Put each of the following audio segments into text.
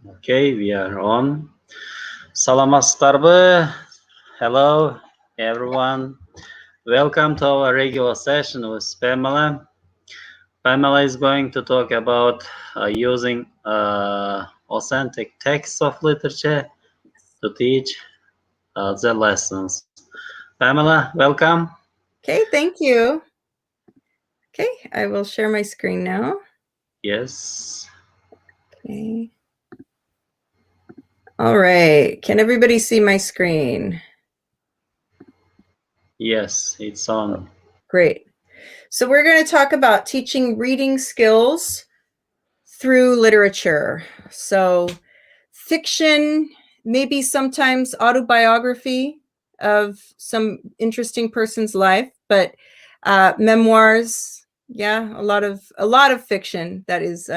Okay, we are on. Salamastarbe. Hello, everyone. Welcome to our regular session with Pamela. Pamela is going to talk about using authentic texts of literature to teach the lessons. Pamela, welcome. Okay, thank you. Okay, I will share my screen now. Yes. Okay. All right, can everybody see my screen? Yes, it's on. Great. So we're going to talk about teaching reading skills through literature. So fiction, maybe sometimes autobiography of some interesting person's life, but memoirs, yeah, a lot of fiction that is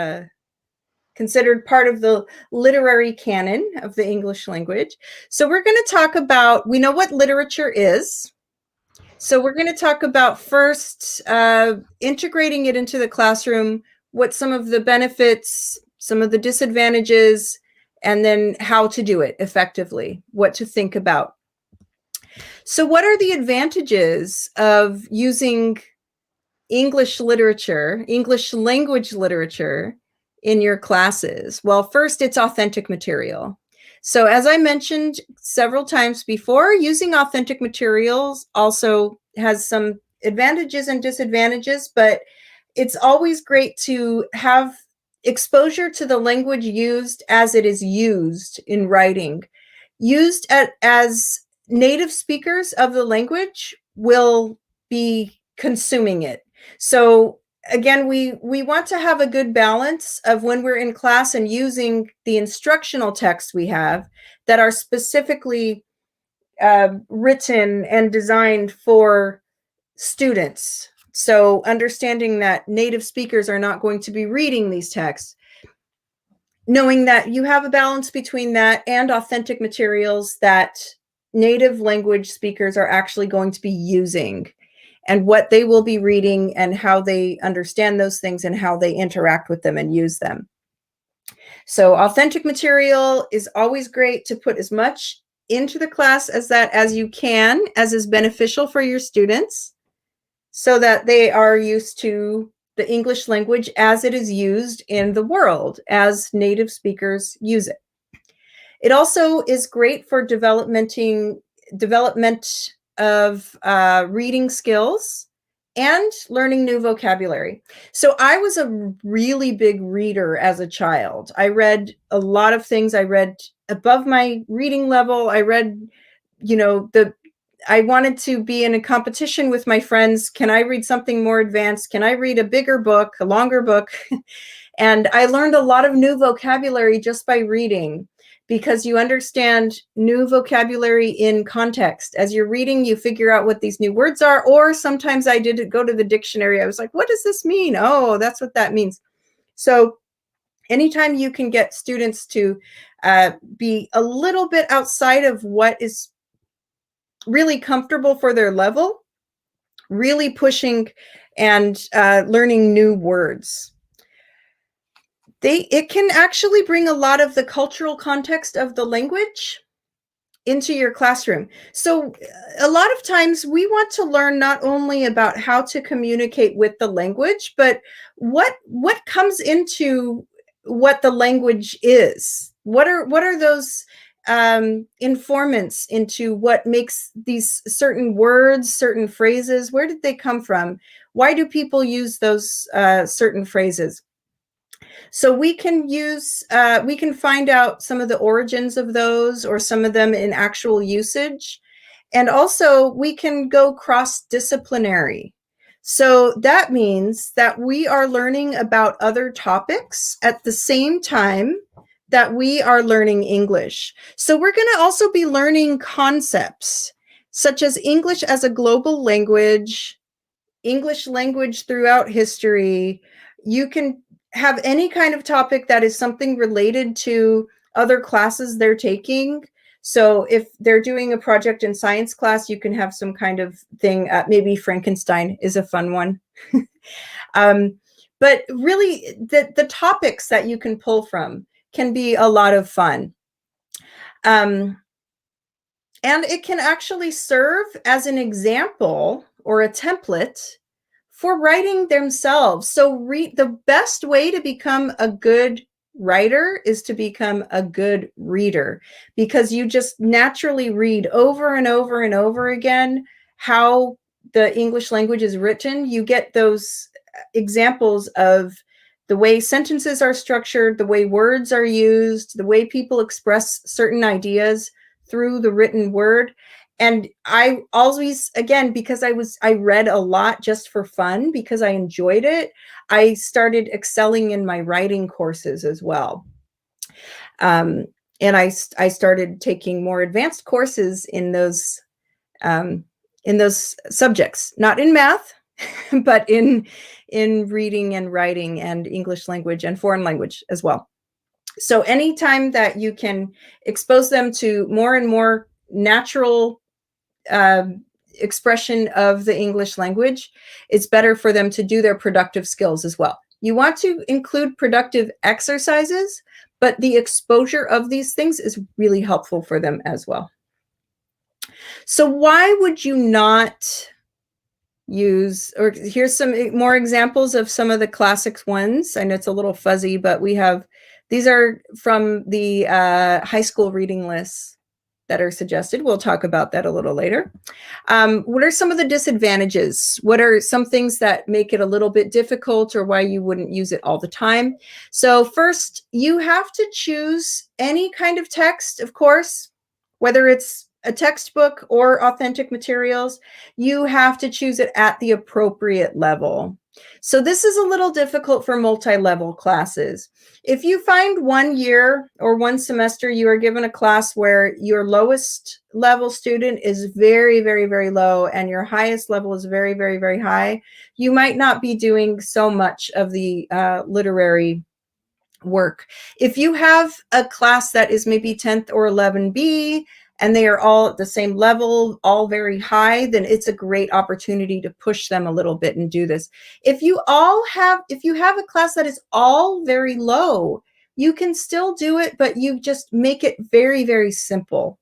considered part of the literary canon of the English language. So we're going to talk about, we know what literature is. So we're going to talk about first integrating it into the classroom, what some of the benefits, some of the disadvantages, and then how to do it effectively, what to think about. So what are the advantages of using English literature, English language literature in your classes? Well, first, it's authentic material. So as I mentioned several times before, using authentic materials also has some advantages and disadvantages, but it's always great to have exposure to the language used as it is used in writing. Used as native speakers of the language will be consuming it. So again, we want to have a good balance of when we're in class and using the instructional texts we have that are specifically written and designed for students. So understanding that native speakers are not going to be reading these texts, knowing that you have a balance between that and authentic materials that native language speakers are actually going to be using, and what they will be reading and how they understand those things and how they interact with them and use them. So authentic material is always great to put as much into the class as you can, as is beneficial for your students, so that they are used to the English language as it is used in the world, as native speakers use it. It also is great for development of reading skills and learning new vocabulary. So I was a really big reader as a child. I read a lot of things. I read above my reading level. I read, I wanted to be in a competition with my friends. Can I read something more advanced? Can I read a bigger book, a longer book? And I learned a lot of new vocabulary just by reading, because you understand new vocabulary in context. As you're reading, you figure out what these new words are, or sometimes I did go to the dictionary. I was like, what does this mean? Oh, that's what that means. So anytime you can get students to be a little bit outside of what is really comfortable for their level, really pushing and learning new words. It can actually bring a lot of the cultural context of the language into your classroom. So a lot of times we want to learn not only about how to communicate with the language, but what comes into what the language is. What are those informants into what makes these certain words, certain phrases? Where did they come from? Why do people use those certain phrases? So we can find out some of the origins of those, or some of them in actual usage. And also we can go cross-disciplinary. So that means that we are learning about other topics at the same time that we are learning English. So we're going to also be learning concepts such as English as a global language, English language throughout history. You can have any kind of topic that is something related to other classes they're taking. So if they're doing a project in science class, you can have some kind of thing. Maybe Frankenstein is a fun one. But really, the topics that you can pull from can be a lot of fun. And it can actually serve as an example or a template for writing themselves. So the best way to become a good writer is to become a good reader, because you just naturally read over and over and over again how the English language is written. You get those examples of the way sentences are structured, the way words are used, the way people express certain ideas through the written word. And I always, again, because I read a lot just for fun, because I enjoyed it, I started excelling in my writing courses as well. And I started taking more advanced courses in those subjects, not in math, but in reading and writing and English language and foreign language as well. So anytime that you can expose them to more and more natural expression of the English language, it's better for them to do their productive skills as well. You want to include productive exercises, but the exposure of these things is really helpful for them as well. So why would you not use, or here's some more examples of some of the classic ones. I know it's a little fuzzy, but these are from the high school reading lists that are suggested. We'll talk about that a little later. What are some of the disadvantages? What are some things that make it a little bit difficult, or why you wouldn't use it all the time? So first, you have to choose any kind of text, of course, whether it's a textbook or authentic materials. You have to choose it at the appropriate level. So this is a little difficult for multi-level classes. If you find 1 year or 1 semester you are given a class where your lowest level student is very, very, very low and your highest level is very, very, very high, you might not be doing so much of the literary work. If you have a class that is maybe 10th or 11B, and they are all at the same level, all very high, then it's a great opportunity to push them a little bit and do this. If you have a class that is all very low, you can still do it, but you just make it very, very simple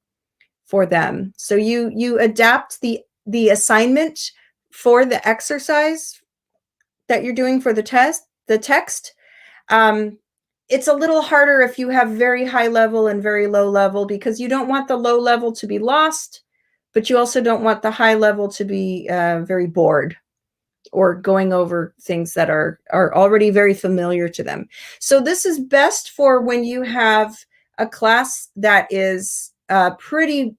for them. So you adapt the assignment for the exercise that you're doing for the text. It's a little harder if you have very high level and very low level, because you don't want the low level to be lost, but you also don't want the high level to be very bored or going over things that are already very familiar to them. So this is best for when you have a class that is pretty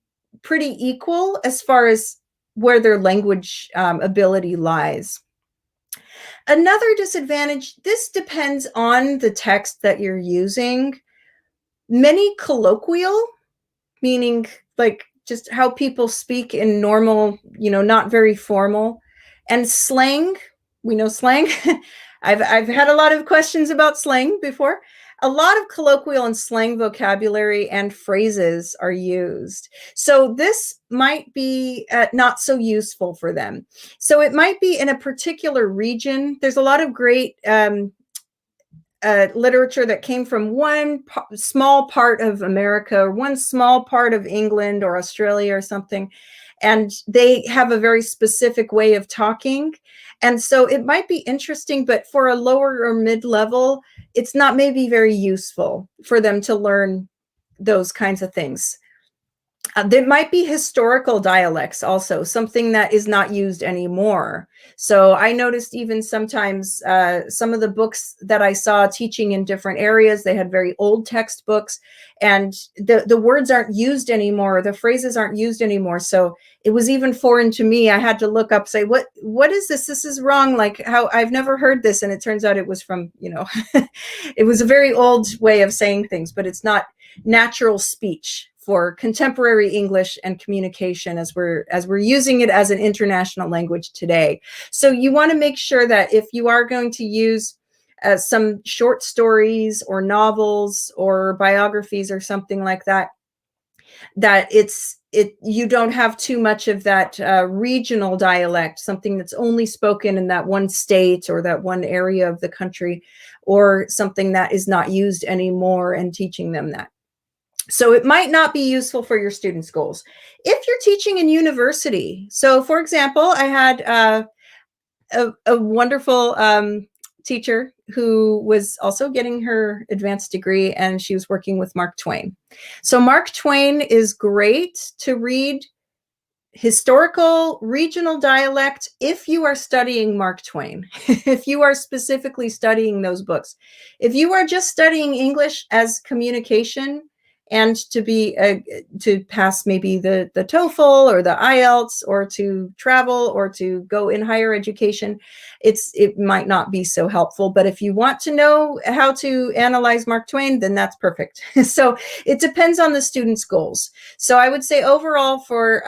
equal as far as where their language ability lies. Another disadvantage, this depends on the text that you're using. Many colloquial, meaning like just how people speak in normal, not very formal, and slang, we know slang. I've had a lot of questions about slang before. A lot of colloquial and slang vocabulary and phrases are used. So this might be not so useful for them. So it might be in a particular region. There's a lot of great literature that came from one small part of America, or one small part of England or Australia or something, and they have a very specific way of talking. And so it might be interesting, but for a lower or mid-level, it's not maybe very useful for them to learn those kinds of things. There might be historical dialects also, something that is not used anymore. So I noticed even sometimes some of the books that I saw teaching in different areas, they had very old textbooks, and the words aren't used anymore, the phrases aren't used anymore. So it was even foreign to me. I had to look up, say, what is this? This is wrong. Like, how I've never heard this. And it turns out it was from, it was a very old way of saying things, but it's not natural speech for contemporary English and communication as we're using it as an international language today. So you want to make sure that if you are going to use some short stories or novels or biographies or something like that, that it's you don't have too much of that regional dialect, something that's only spoken in that one state or that one area of the country, or something that is not used anymore, and teaching them that. So it might not be useful for your students' goals. If you're teaching in university, so for example, I had a wonderful teacher who was also getting her advanced degree, and she was working with Mark Twain. So Mark Twain is great to read historical regional dialect if you are studying Mark Twain, if you are specifically studying those books. If you are just studying English as communication and to pass maybe the TOEFL or the IELTS, or to travel or to go in higher education, it might not be so helpful. But if you want to know how to analyze Mark Twain, then that's perfect. So it depends on the student's goals. So I would say overall for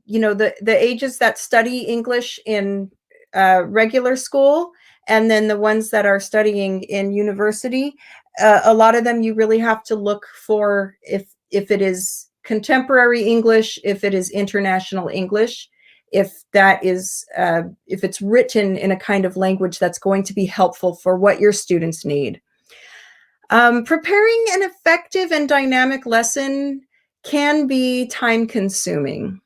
the ages that study English in regular school, and then the ones that are studying in university, a lot of them you really have to look for if it is contemporary English, if it is international English, if it's written in a kind of language that's going to be helpful for what your students need. Preparing an effective and dynamic lesson can be time consuming.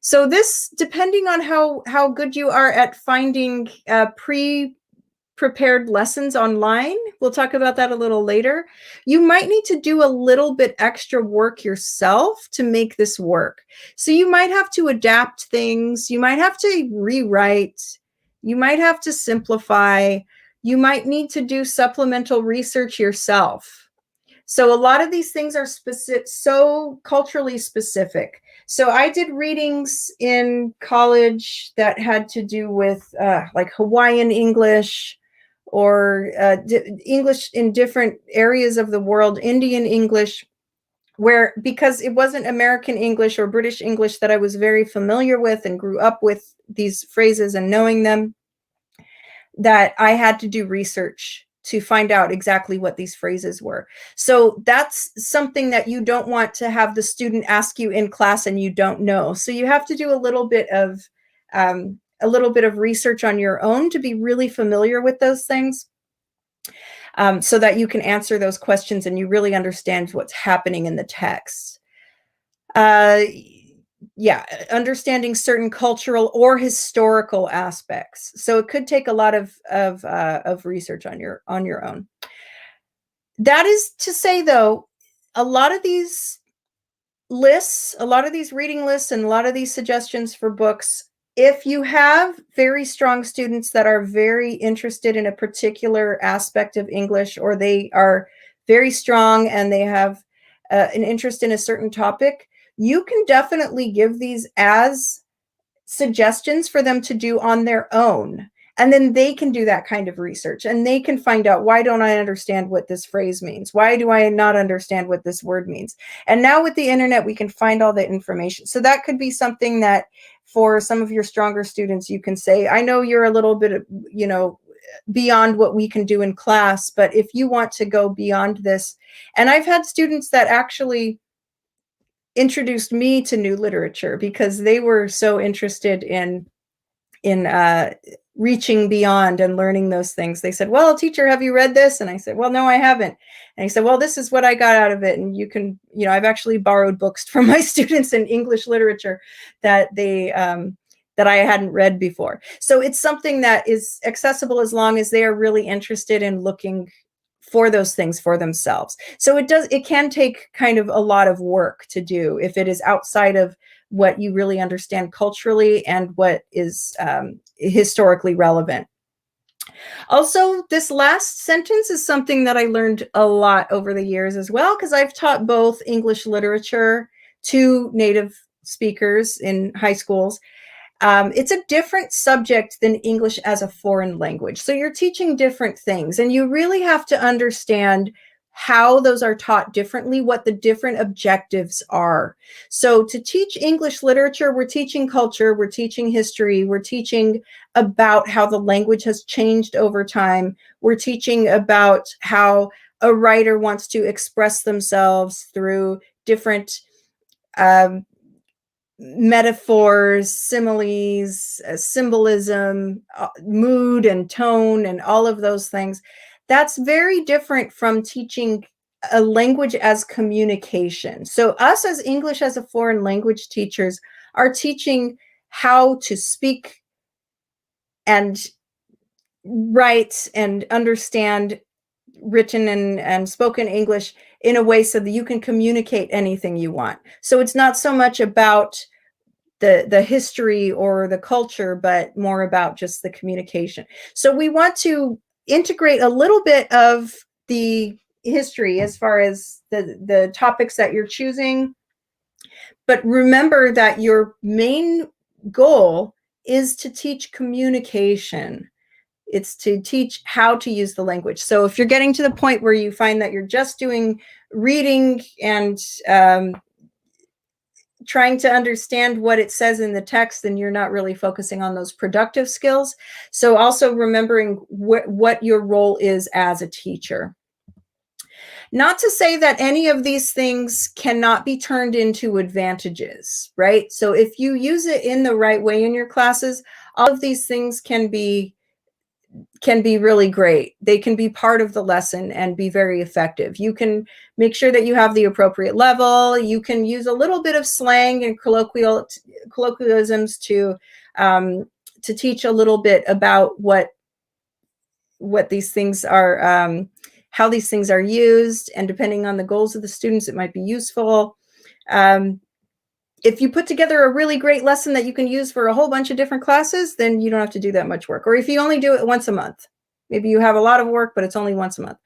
So this, depending on how good you are at finding pre-prepared lessons online, we'll talk about that a little later, you might need to do a little bit extra work yourself to make this work. So you might have to adapt things, you might have to rewrite, you might have to simplify, you might need to do supplemental research yourself. So a lot of these things are so culturally specific. So I did readings in college that had to do with like Hawaiian English, or English in different areas of the world, Indian English, where, because it wasn't American English or British English that I was very familiar with and grew up with these phrases and knowing them, that I had to do research to find out exactly what these phrases were. So that's something that you don't want to have the student ask you in class and you don't know. So you have to do a little bit of research on your own to be really familiar with those things, so that you can answer those questions and you really understand what's happening in the text. Understanding certain cultural or historical aspects. So it could take a lot of research on your own. That is to say, though, a lot of these lists, a lot of these reading lists, and a lot of these suggestions for books, if you have very strong students that are very interested in a particular aspect of English, or they are very strong and they have an interest in a certain topic, you can definitely give these as suggestions for them to do on their own. And then they can do that kind of research and they can find out, why don't I understand what this phrase means? Why do I not understand what this word means? And now with the internet, we can find all the information. So that could be something that for some of your stronger students, you can say, I know you're a little bit, beyond what we can do in class, but if you want to go beyond this. And I've had students that actually introduced me to new literature because they were so interested in reaching beyond and learning those things. They said, well, teacher, have you read this? And I said, well, no, I haven't. And he said, well, this is what I got out of it. And you can, I've actually borrowed books from my students in English literature that that I hadn't read before. So it's something that is accessible as long as they are really interested in looking for those things for themselves. So it can take kind of a lot of work to do if it is outside of what you really understand culturally and what is historically relevant. Also, this last sentence is something that I learned a lot over the years as well, because I've taught both English literature to native speakers in high schools. It's a different subject than English as a foreign language. So you're teaching different things, and you really have to understand how those are taught differently, what the different objectives are. So to teach English literature, we're teaching culture, we're teaching history, we're teaching about how the language has changed over time. We're teaching about how a writer wants to express themselves through different metaphors, similes, symbolism, mood and tone, and all of those things. That's very different from teaching a language as communication. So us as English as a foreign language teachers are teaching how to speak and write and understand written and spoken English in a way so that you can communicate anything you want. So it's not so much about the history or the culture, but more about just the communication. So we want to integrate a little bit of the history as far as the topics that you're choosing. But remember that your main goal is to teach communication. It's to teach how to use the language. So if you're getting to the point where you find that you're just doing reading and trying to understand what it says in the text, then you're not really focusing on those productive skills. So also remembering what your role is as a teacher. Not to say that any of these things cannot be turned into advantages, right? So if you use it in the right way in your classes, all of these things can be really great. They can be part of the lesson and be very effective. You can make sure that you have the appropriate level. You can use a little bit of slang and colloquialisms to teach a little bit about what these things are, how these things are used, and depending on the goals of the students, it might be useful. If you put together a really great lesson that you can use for a whole bunch of different classes, then you don't have to do that much work. Or if you only do it once a month, maybe you have a lot of work, but it's only once a month.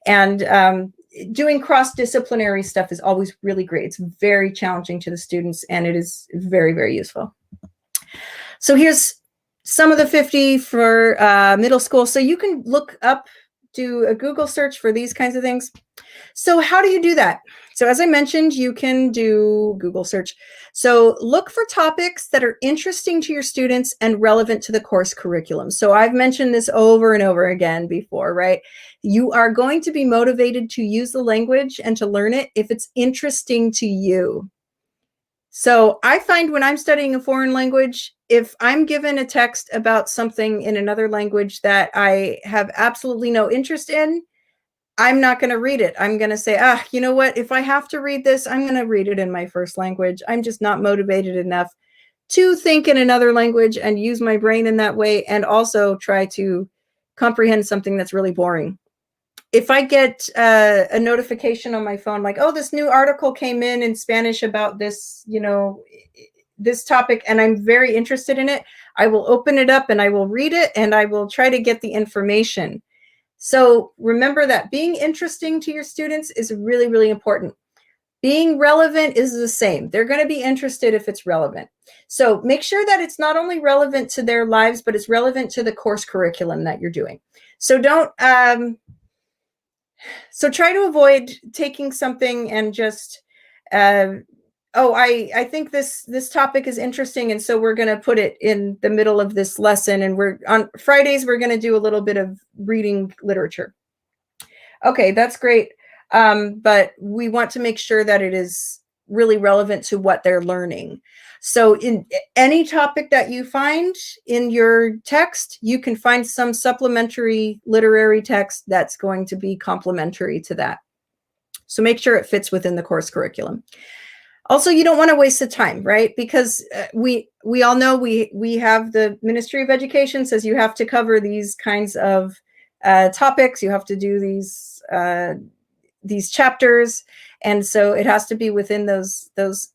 And doing cross-disciplinary stuff is always really great. It's very challenging to the students, and it is very, very useful. So here's some of the 50 for middle school. So you can look up, do a Google search for these kinds of things. So how do you do that? So as I mentioned, you can do Google search. So look for topics that are interesting to your students and relevant to the course curriculum. So I've mentioned this over and over again before, right? You are going to be motivated to use the language and to learn it if it's interesting to you. So I find when I'm studying a foreign language, if I'm given a text about something in another language that I have absolutely no interest in, I'm not going to read it. I'm going to say, you know what? If I have to read this, I'm going to read it in my first language. I'm just not motivated enough to think in another language and use my brain in that way, and also try to comprehend something that's really boring. If I get a notification on my phone, like, oh, this new article came in Spanish about this, this topic, and I'm very interested in it, I will open it up and I will read it and I will try to get the information. So remember that being interesting to your students is really, really important. Being relevant is the same. They're going to be interested if it's relevant. So make sure that it's not only relevant to their lives, but it's relevant to the course curriculum that you're doing. So don't, so try to avoid taking something and just, I think this topic is interesting, and so we're going to put it in the middle of this lesson, and we're on Fridays, we're going to do a little bit of reading literature. Okay, that's great. But we want to make sure that it is really relevant to what they're learning. So in any topic that you find in your text, you can find some supplementary literary text that's going to be complementary to that. So make sure it fits within the course curriculum. Also, you don't want to waste the time, right? Because we all know we have the Ministry of Education says you have to cover these kinds of topics. You have to do these chapters, and so it has to be within those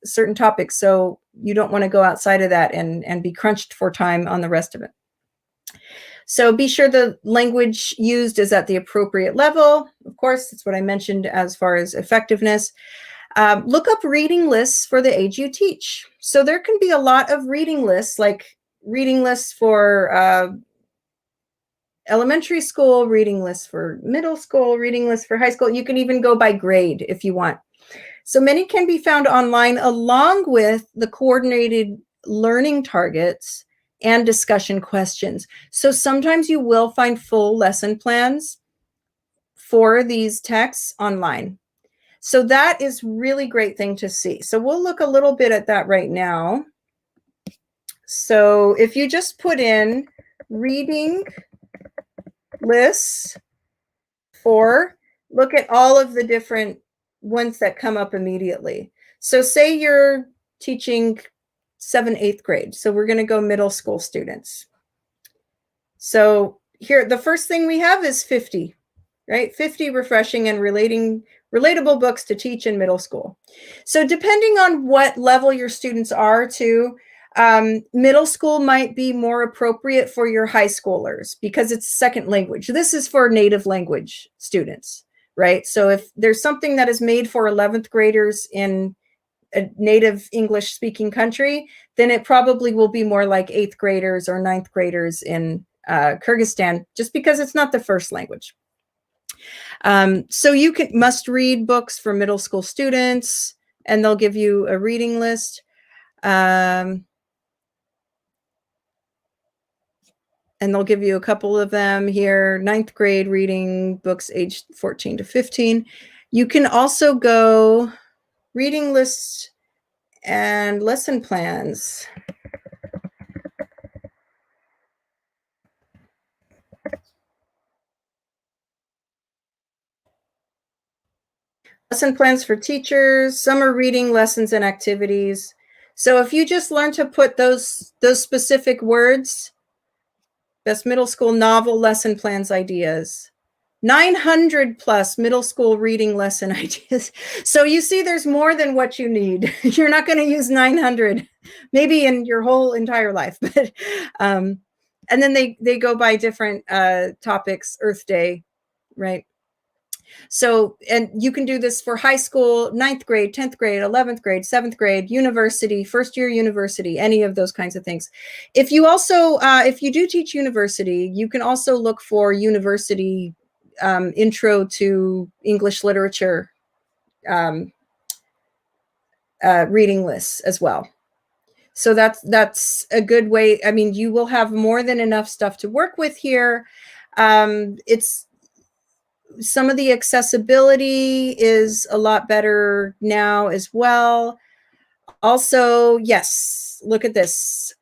certain topics. So you don't want to go outside of that and be crunched for time on the rest of it. So be sure the language used is at the appropriate level. Of course, that's what I mentioned as far as effectiveness. Look up reading lists for the age you teach. So there can be a lot of reading lists, like reading lists for elementary school, reading lists for middle school, reading lists for high school. You can even go by grade if you want. So many can be found online, along with the coordinated learning targets and discussion questions. So sometimes you will find full lesson plans for these texts online. So that is really great thing to see. So we'll look a little bit at that right now. So if you just put in reading lists for, look at all of the different ones that come up immediately. So say you're teaching 7th, 8th grade. So we're going to go middle school students. So here, the first thing we have is 50, right? 50 refreshing and relatable books to teach in middle school. So depending on what level your students are too, middle school might be more appropriate for your high schoolers because it's second language. This is for native language students, right? So if there's something that is made for 11th graders in a native English speaking country, then it probably will be more like 8th graders or 9th graders in Kyrgyzstan, just because it's not the first language. So you must read books for middle school students, and they'll give you a reading list. And they'll give you a couple of them here, 9th grade reading books aged 14 to 15. You can also go reading lists and lesson plans. Lesson plans for teachers, summer reading lessons and activities. So if you just learn to put those specific words, best middle school novel lesson plans ideas, 900 plus middle school reading lesson ideas. So you see there's more than what you need. You're not going to use 900 maybe in your whole entire life, but and then they go by different topics, Earth Day, right? So, and you can do this for high school, 9th grade, 10th grade, 11th grade, 7th grade, university, first year university, any of those kinds of things. If you also, if you do teach university, you can also look for university intro to English literature reading lists as well. So that's a good way. I mean, you will have more than enough stuff to work with here. It's some of the accessibility is a lot better now as well. Also, yes, look at this.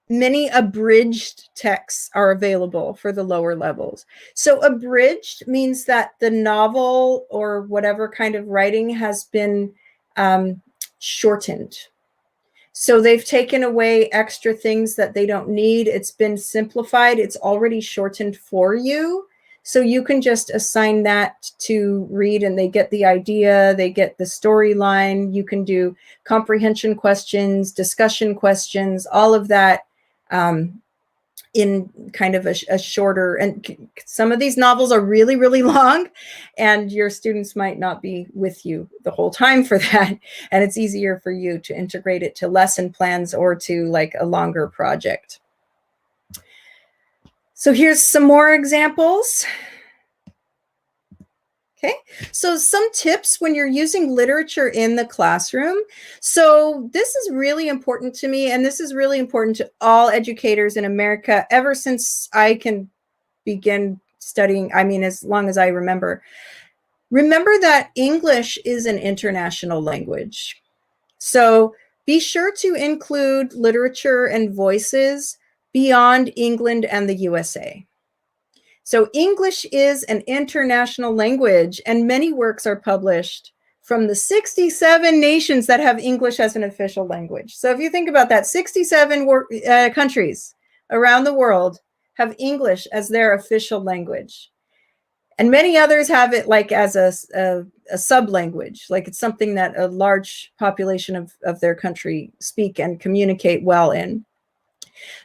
Many abridged texts are available for the lower levels. So abridged means that the novel or whatever kind of writing has been shortened. So they've taken away extra things that they don't need. It's been simplified. It's already shortened for you. So you can just assign that to read and they get the idea, they get the storyline. You can do comprehension questions, discussion questions, all of that in kind of a shorter, and some of these novels are really, really long and your students might not be with you the whole time for that. And it's easier for you to integrate it to lesson plans or to like a longer project. So here's some more examples. Okay, so some tips when you're using literature in the classroom. So this is really important to me, and this is really important to all educators in America ever since I can begin studying, I mean, as long as I remember. Remember that English is an international language. So be sure to include literature and voices beyond England and the USA. So English is an international language, and many works are published from the 67 nations that have English as an official language. So if you think about that, 67 countries around the world have English as their official language. And many others have it like as a sub-language, like it's something that a large population of their country speak and communicate well in.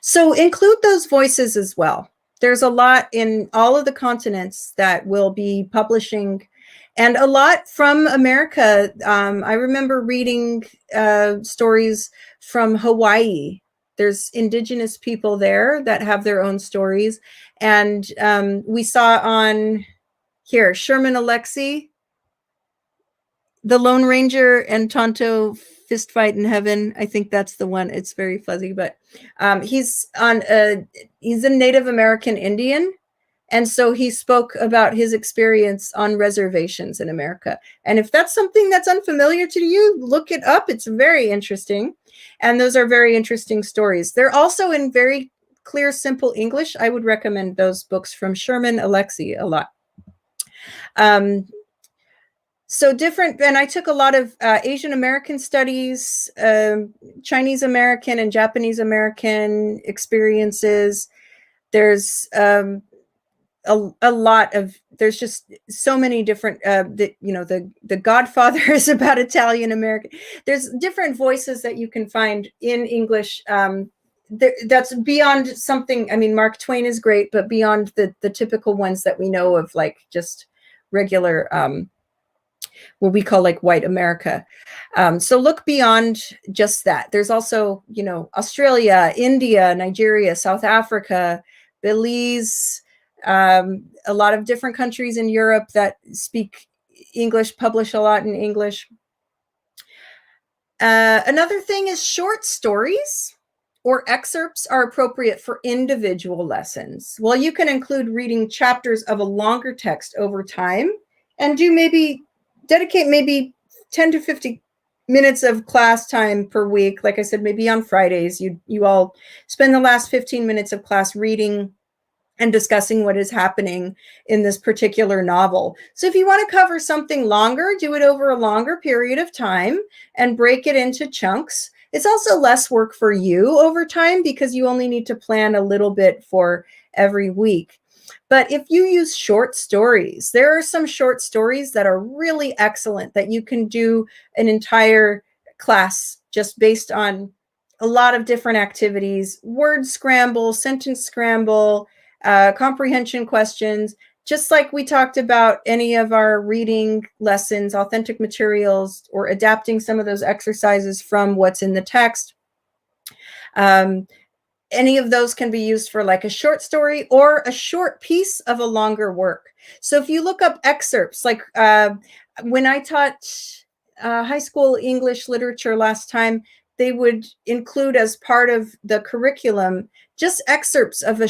So include those voices as well. There's a lot in all of the continents that will be publishing, and a lot from America. I remember reading stories from Hawaii. There's indigenous people there that have their own stories. And we saw on here, Sherman Alexie, The Lone Ranger and Tonto Fist Fight in Heaven. I think that's the one. It's very fuzzy, but he's a Native American Indian, And so he spoke about his experience on reservations in America. And if that's something that's unfamiliar to you, look it up. It's very interesting. And those are very interesting stories. They're also in very clear, simple English. I would recommend those books from Sherman Alexie a lot. So different, and I took a lot of Asian American studies, Chinese American and Japanese American experiences. There's a lot of, there's just so many different, the Godfather is about Italian American. There's different voices that you can find in English. That's beyond something, I mean, Mark Twain is great, but beyond the typical ones that we know of, like just regular, what we call like white America. So look beyond just that. There's also, Australia, India, Nigeria, South Africa, Belize, a lot of different countries in Europe that speak English, publish a lot in English. Another thing is short stories or excerpts are appropriate for individual lessons. Well, you can include reading chapters of a longer text over time and dedicate maybe 10 to 50 minutes of class time per week. Like I said, maybe on Fridays, you all spend the last 15 minutes of class reading and discussing what is happening in this particular novel. So if you want to cover something longer, do it over a longer period of time and break it into chunks. It's also less work for you over time because you only need to plan a little bit for every week. But if you use short stories, there are some short stories that are really excellent that you can do an entire class just based on a lot of different activities, word scramble, sentence scramble, comprehension questions, just like we talked about any of our reading lessons, authentic materials, or adapting some of those exercises from what's in the text. Any of those can be used for like a short story or a short piece of a longer work. So if you look up excerpts, like when I taught high school English literature last time, they would include as part of the curriculum just excerpts of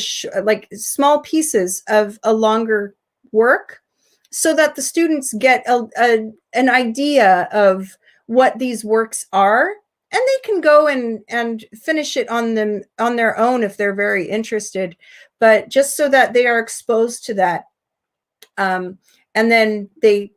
like small pieces of a longer work so that the students get an idea of what these works are, and they can go and finish it on their own if they're very interested, but just so that they are exposed to that. And then they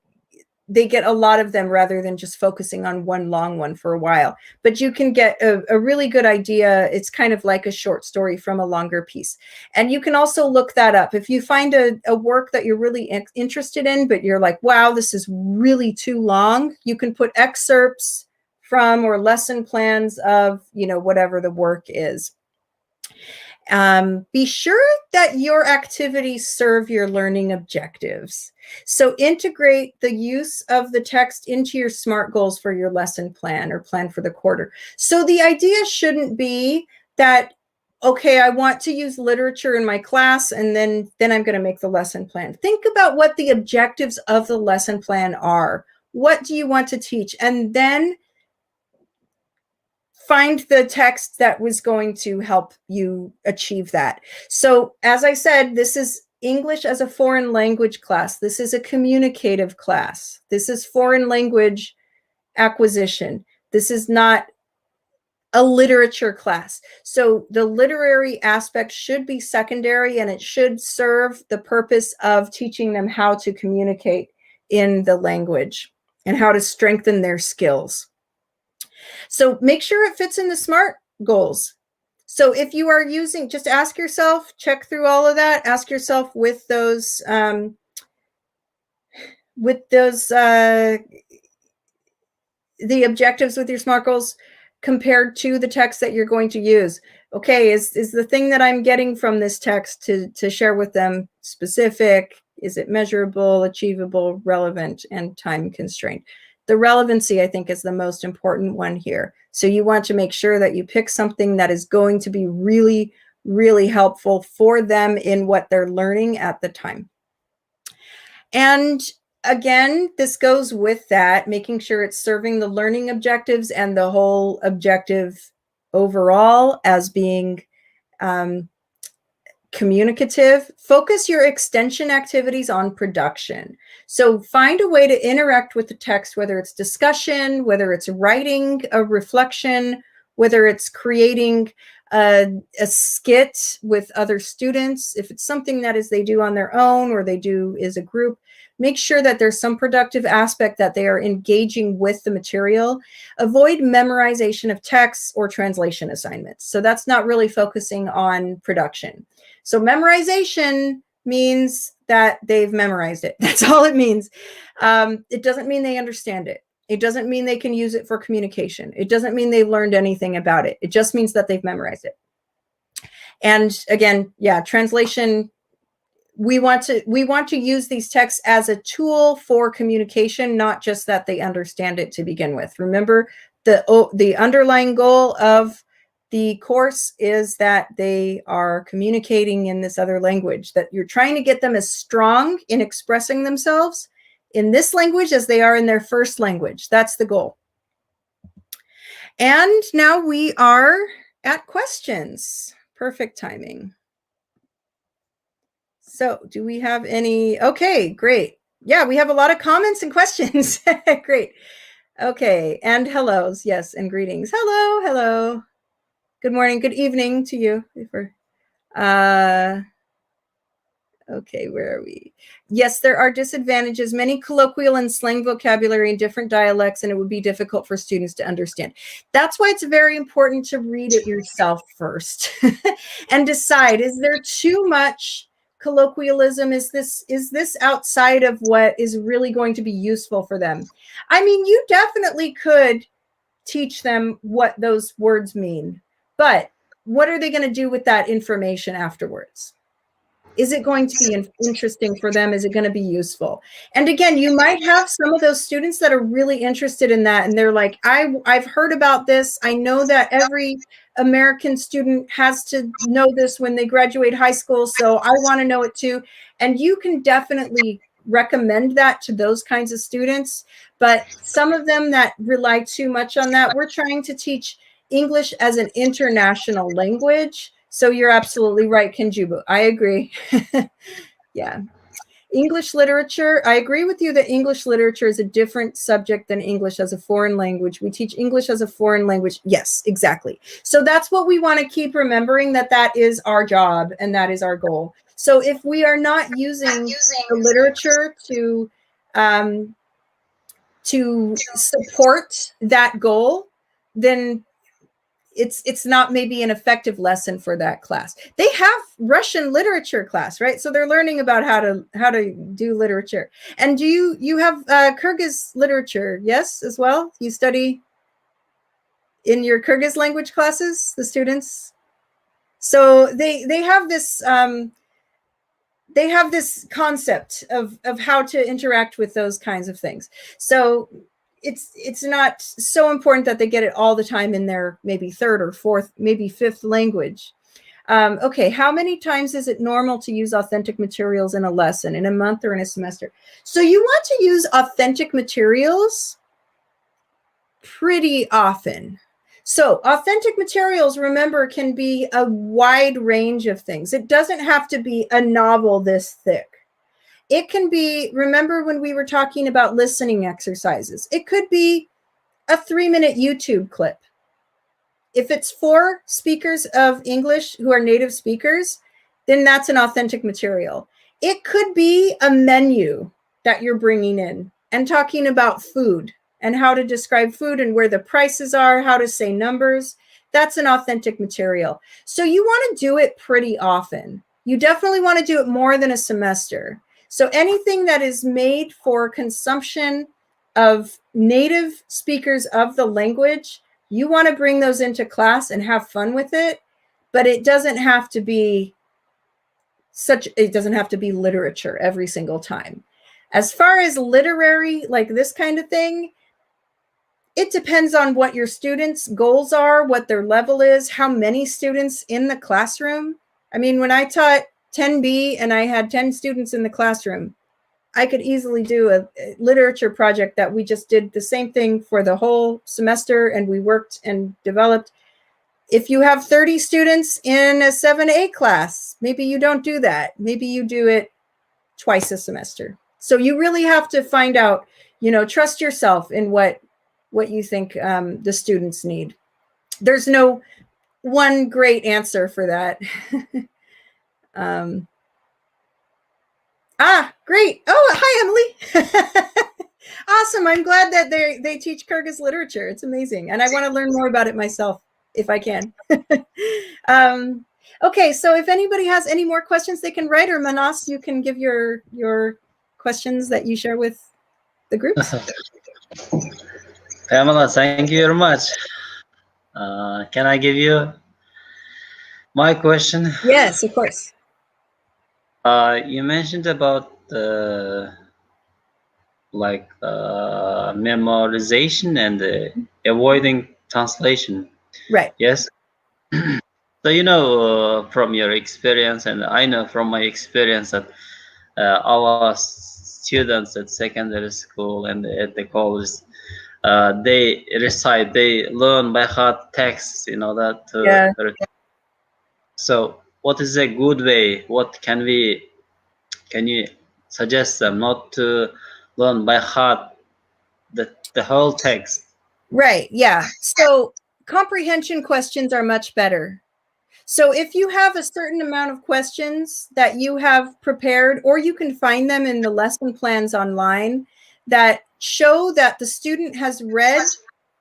get a lot of them rather than just focusing on one long one for a while. But you can get a really good idea. It's kind of like a short story from a longer piece. And you can also look that up. If you find a work that you're really interested in, but you're like, wow, this is really too long, you can put excerpts from or lesson plans of, whatever the work is. Be sure that your activities serve your learning objectives. So integrate the use of the text into your SMART goals for your lesson plan or plan for the quarter. So the idea shouldn't be that, okay, I want to use literature in my class and then I'm going to make the lesson plan. Think about what the objectives of the lesson plan are. What do you want to teach? And then find the text that was going to help you achieve that. So as I said, this is English as a foreign language class. This is a communicative class. This is foreign language acquisition. This is not a literature class. So the literary aspect should be secondary, and it should serve the purpose of teaching them how to communicate in the language and how to strengthen their skills. So make sure it fits in the SMART goals. So if you are using, just ask yourself, check through all of that, ask yourself with those the objectives with your SMART goals compared to the text that you're going to use. Okay, is the thing that I'm getting from this text to share with them specific? Is it measurable, achievable, relevant, and time constrained? The relevancy, I think, is the most important one here. So you want to make sure that you pick something that is going to be really, really helpful for them in what they're learning at the time. And again, this goes with that, making sure it's serving the learning objectives and the whole objective overall as being communicative. Focus your extension activities on production. So find a way to interact with the text, whether it's discussion, whether it's writing a reflection, whether it's creating a skit with other students. If it's something that is they do on their own or they do as a group, make sure that there's some productive aspect that they are engaging with the material. Avoid memorization of texts or translation assignments. So that's not really focusing on production. So memorization means that they've memorized it. That's all it means. It doesn't mean they understand it. It doesn't mean they can use it for communication. It doesn't mean they've learned anything about it. It just means that they've memorized it. And again, yeah, translation, we want to use these texts as a tool for communication, not just that they understand it to begin with. Remember, the underlying goal of the course is that they are communicating in this other language, that you're trying to get them as strong in expressing themselves in this language as they are in their first language. That's the goal. And now we are at questions. Perfect timing. So do we have any? Okay, great. Yeah, we have a lot of comments and questions. Great. Okay, and hellos. Yes, and greetings. Hello, hello. Good morning, good evening to you. Okay, where are we? Yes, there are disadvantages. Many colloquial and slang vocabulary in different dialects, and it would be difficult for students to understand. That's why it's very important to read it yourself first and decide, is there too much colloquialism? Is this outside of what is really going to be useful for them? I mean, you definitely could teach them what those words mean, but what are they going to do with that information afterwards? Is it going to be interesting for them? Is it going to be useful? And again, you might have some of those students that are really interested in that. And they're like, I've heard about this. I know that every American student has to know this when they graduate high school. So I want to know it too. And you can definitely recommend that to those kinds of students. But some of them that rely too much on that, we're trying to teach English as an international language. So you're absolutely right, Kenjubu. I agree. Yeah. English literature. I agree with you that English literature is a different subject than English as a foreign language. We teach English as a foreign language. Yes, exactly. So that's what we want to keep remembering, that is our job and that is our goal. So if we are not using the literature to support that goal, then it's not maybe an effective lesson for that class. They have Russian literature class, right? So they're learning about how to do literature. And do you have Kyrgyz literature? Yes, as well. You study in your Kyrgyz language classes, the students. So they have this concept of how to interact with those kinds of things. So it's not so important that they get it all the time in their maybe third or fourth, maybe fifth language. Okay, how many times is it normal to use authentic materials in a lesson, in a month or in a semester? So you want to use authentic materials pretty often. So authentic materials, remember, can be a wide range of things. It doesn't have to be a novel this thick. It can be, remember when we were talking about listening exercises, it could be a 3-minute YouTube clip. If it's for speakers of English who are native speakers, then that's an authentic material. It could be a menu that you're bringing in and talking about food and how to describe food and where the prices are, how to say numbers. That's an authentic material. So you want to do it pretty often. You definitely want to do it more than a semester. So anything that is made for consumption of native speakers of the language, you want to bring those into class and have fun with it, but it doesn't have to be literature every single time. As far as literary, like this kind of thing, it depends on what your students' goals are, what their level is, how many students in the classroom. I mean, when I taught 10B and I had 10 students in the classroom, I could easily do a literature project that we just did the same thing for the whole semester, and we worked and developed. If you have 30 students in a 7A class, maybe you don't do that. Maybe you do it twice a semester. So you really have to find out, trust yourself in what you think the students need. There's no one great answer for that. Great. Oh, hi, Emily. Awesome. I'm glad that they teach Kyrgyz literature. It's amazing. And I want to learn more about it myself if I can. Okay, so if anybody has any more questions, they can write, or Manas, you can give your questions that you share with the groups. Pamela, thank you very much. Can I give you my question? Yes, of course. You mentioned about memorization and avoiding translation. Right. Yes. So from your experience, and I know from my experience that our students at secondary school and at the college, they learn by heart texts in order to. Yeah. So, what is a good way? Can you suggest them not to learn by heart the whole text? Right. Yeah. So comprehension questions are much better. So if you have a certain amount of questions that you have prepared, or you can find them in the lesson plans online that show that the student has read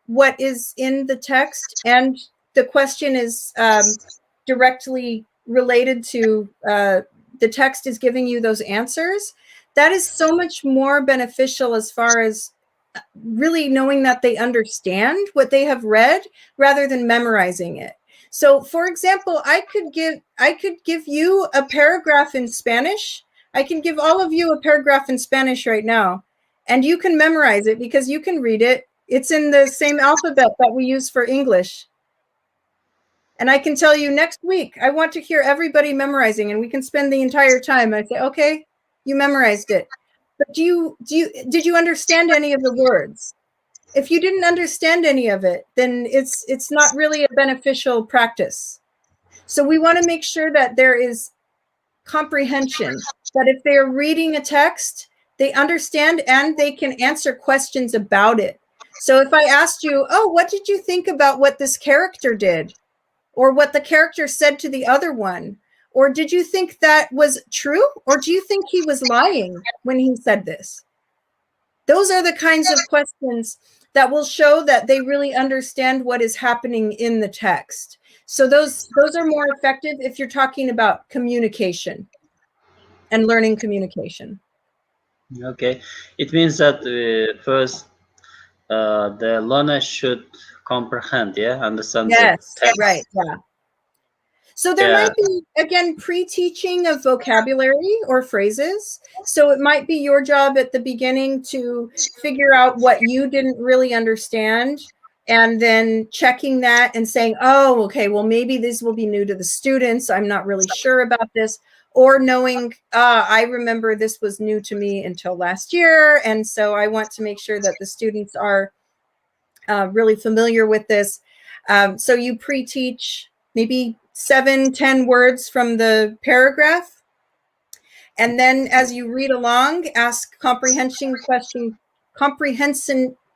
what is in the text and the question is directly related to the text is giving you those answers, that is so much more beneficial as far as really knowing that they understand what they have read rather than memorizing it. So, for example, I could give you a paragraph in Spanish. I can give all of you a paragraph in Spanish right now, and you can memorize it because you can read it. It's in the same alphabet that we use for English. And I can tell you next week, I want to hear everybody memorizing, and we can spend the entire time. I say, okay, you memorized it. But did you understand any of the words? If you didn't understand any of it, then it's not really a beneficial practice. So we want to make sure that there is comprehension, that if they're reading a text, they understand and they can answer questions about it. So if I asked you, oh, what did you think about what this character did? Or what the character said to the other one? Or did you think that was true? Or do you think he was lying when he said this? Those are the kinds of questions that will show that they really understand what is happening in the text. So those are more effective if you're talking about communication and learning communication. Okay, it means that first the learner should comprehend, understand. Yes, the text. right, yeah. So there might be, again, pre-teaching of vocabulary or phrases. So it might be your job at the beginning to figure out what you didn't really understand, and then checking that and saying, oh, okay, well, maybe this will be new to the students. I'm not really sure about this. Or knowing, I remember this was new to me until last year. And so I want to make sure that the students are really familiar with this. So you pre-teach maybe 7-10 words from the paragraph. And then as you read along, ask comprehension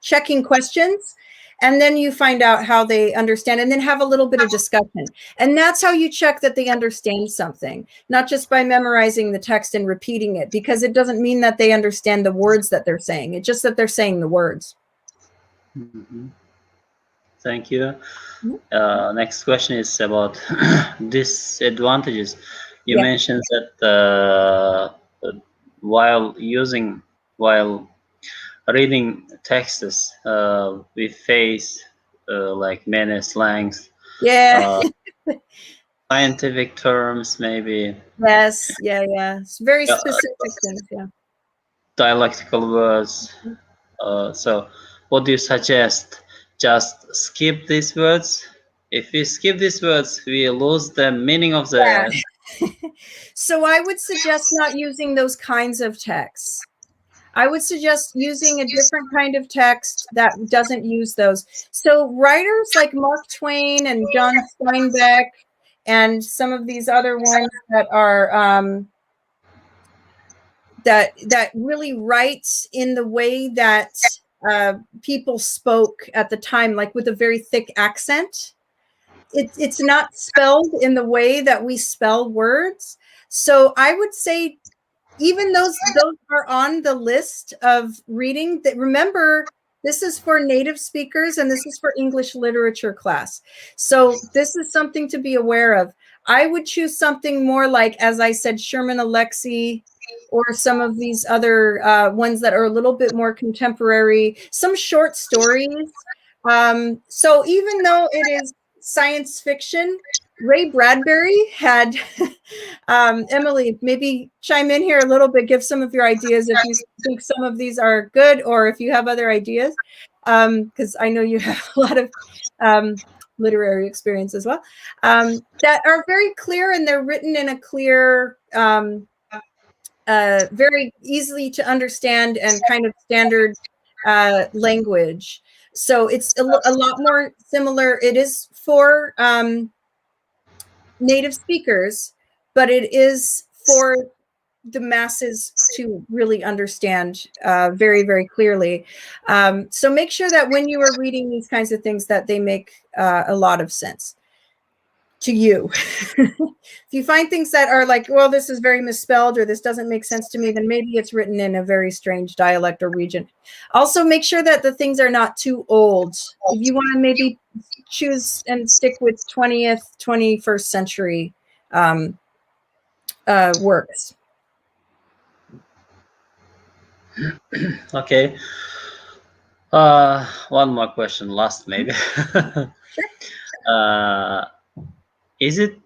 checking questions. And then you find out how they understand, and then have a little bit of discussion. And that's how you check that they understand something, not just by memorizing the text and repeating it, because it doesn't mean that they understand the words that they're saying. It's just that they're saying the words. Mm-hmm. Thank you. Next question is about disadvantages. You mentioned that while reading texts, we face like many slangs, scientific terms, maybe. Yes, it's very specific things, dialectical words. So what do you suggest? Just skip these words? If we skip these words, we lose the meaning of the... So I would suggest not using those kinds of texts. I would suggest using a different kind of text that doesn't use those. So writers like Mark Twain and John Steinbeck and some of these other ones that are that really write in the way that people spoke at the time, like with a very thick accent. It's not spelled in the way that we spell words. So I would say even those are on the list of reading. That, remember, this is for native speakers and this is for English literature class. So this is something to be aware of. I would choose something more like, as I said, Sherman Alexie, or some of these other ones that are a little bit more contemporary, some short stories. So even though it is science fiction, Ray Bradbury had, Emily, maybe chime in here a little bit, give some of your ideas if you think some of these are good or if you have other ideas, because I know you have a lot of literary experience as well, that are very clear, and they're written in a clear, very easily to understand and kind of standard language. So it's a lot more similar. It is for native speakers, but it is for the masses to really understand very, very clearly. So make sure that when you are reading these kinds of things that they make a lot of sense to you. If you find things that are like, well, this is very misspelled or this doesn't make sense to me, then maybe it's written in a very strange dialect or region. Also, make sure that the things are not too old. If you want to maybe choose and stick with 20th, 21st century works. Okay. One more question, last maybe. Sure. Is it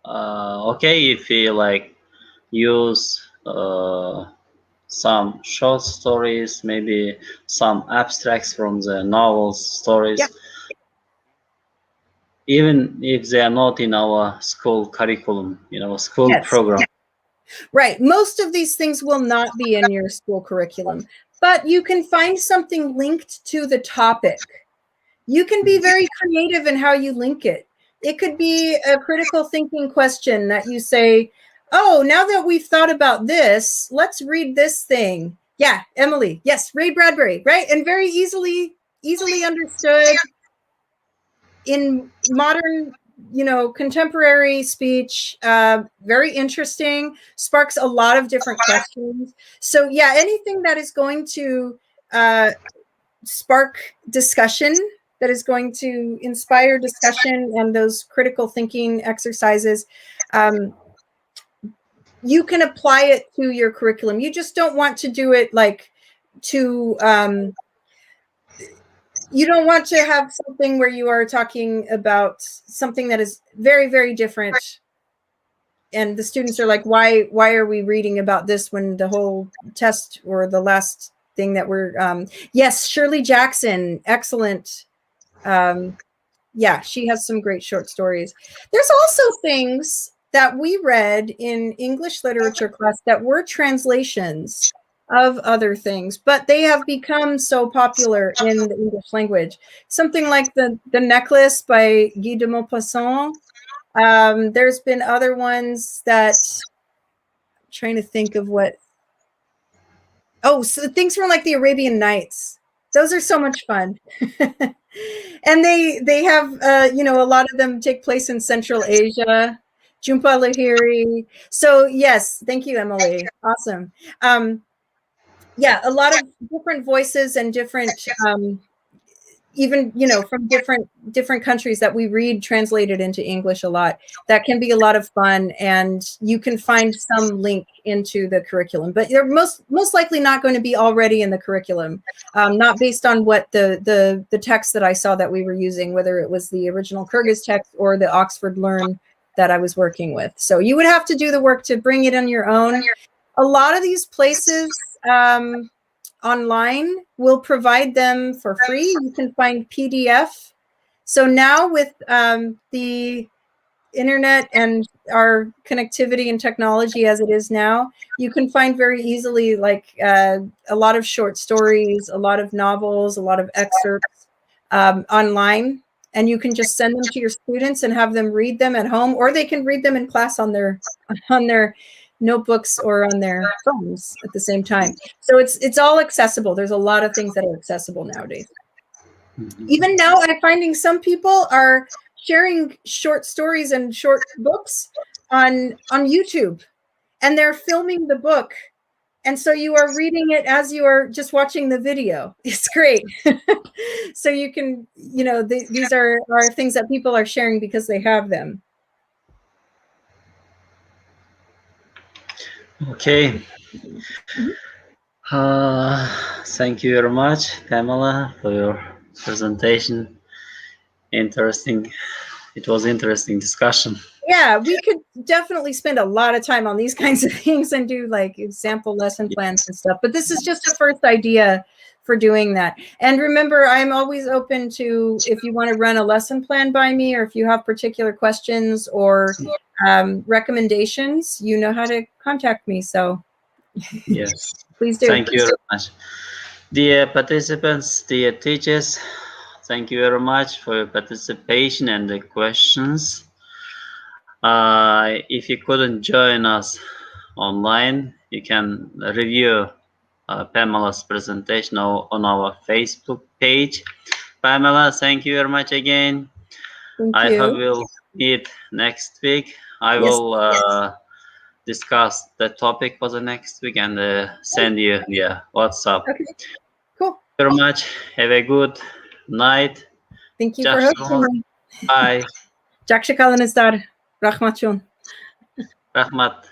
okay if we like use some short stories, maybe some abstracts from the novels, stories, yeah, even if they are not in our school curriculum, school yes. program? Right. Most of these things will not be in your school curriculum, but you can find something linked to the topic. You can be very creative in how you link it. It could be a critical thinking question that you say, oh, now that we've thought about this, let's read this thing. Yeah, Emily. Yes, Ray Bradbury, right? And very easily understood in modern, contemporary speech, very interesting, sparks a lot of different questions. So yeah, anything that is going to spark discussion, that is going to inspire discussion and those critical thinking exercises, you can apply it to your curriculum. You just don't want to do it like to, you don't want to have something where you are talking about something that is very, very different. And the students are like, why are we reading about this when the whole test or the last thing that we're, yes, Shirley Jackson, excellent. Yeah, she has some great short stories. There's also things that we read in English literature class that were translations of other things, but they have become so popular in the English language. Something like the Necklace by Guy de Maupassant. There's been other ones that I'm trying to think of what. Oh, so things from like the Arabian Nights. Those are so much fun. And they have, a lot of them take place in Central Asia. Jhumpa Lahiri. So yes, thank you, Emily. Awesome. Yeah, a lot of different voices and different, even, from different countries that we read translated into English a lot. That can be a lot of fun, and you can find some link into the curriculum, but they're most likely not going to be already in the curriculum, not based on what the text that I saw that we were using, whether it was the original Kyrgyz text or the Oxford Learn that I was working with. So you would have to do the work to bring it on your own. A lot of these places online will provide them for free. You can find PDF. So now with the internet and our connectivity and technology as it is now, you can find very easily like a lot of short stories, a lot of novels, a lot of excerpts online, and you can just send them to your students and have them read them at home, or they can read them in class on their notebooks or on their phones at the same time. So it's all accessible. There's a lot of things that are accessible nowadays. Even now, I'm finding some people are sharing short stories and short books on YouTube, and they're filming the book. And so you are reading it as you are just watching the video. It's great. So you can, these are things that people are sharing because they have them. Okay. Thank you very much, Pamela, for your presentation. Interesting. It was interesting discussion. Yeah, we could definitely spend a lot of time on these kinds of things and do like example lesson plans and stuff. But this is just a first idea for doing that. And remember, I'm always open to, if you want to run a lesson plan by me, or if you have particular questions or recommendations, you know how to contact me. So yes, please do. Thank you very much. Dear participants, dear teachers, thank you very much for your participation and the questions. If you couldn't join us online, you can review Pamela's presentation on our Facebook page. Pamela, thank you very much again. Thank you. hope we'll meet next week. I will discuss the topic for the next week and send you via WhatsApp. Okay, cool. Thank you very much. Have a good night. Thank you for hosting me. Bye. Jaksha Kalanistar. Rahmatun. Rahmat.